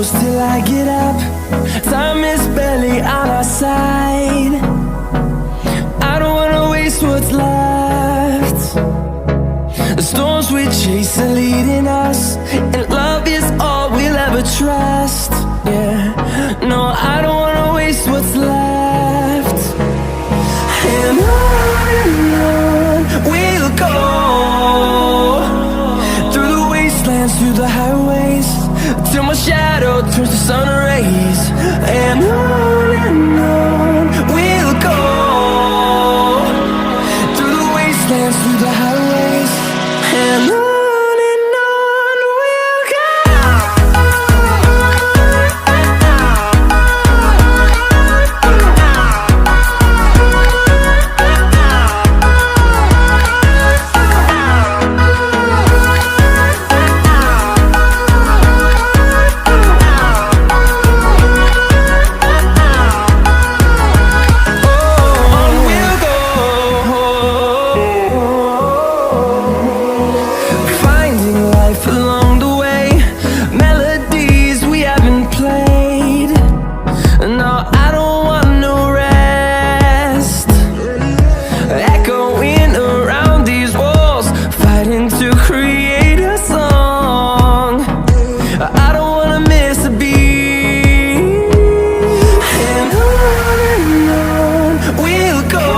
close till I get up. Time is barely on our side. I don't wanna waste what's left. The storms we chase are leading us, and love is all we'll ever trust. Yeah, no, I don't wanna waste what's left. And on we'll go, through the wastelands, through the highways, till my shadow turns to sun rays. And on we'll go, through the wastelands, through the highways, and on we'll go.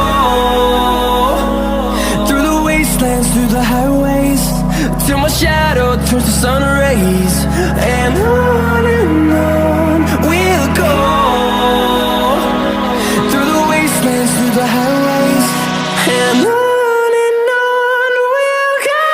Through the highways, till my shadow turns to sun rays. And on we'll go, through the wastelands, through the highways, and on we'll go.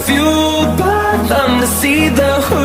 Fueled by them to see the hood.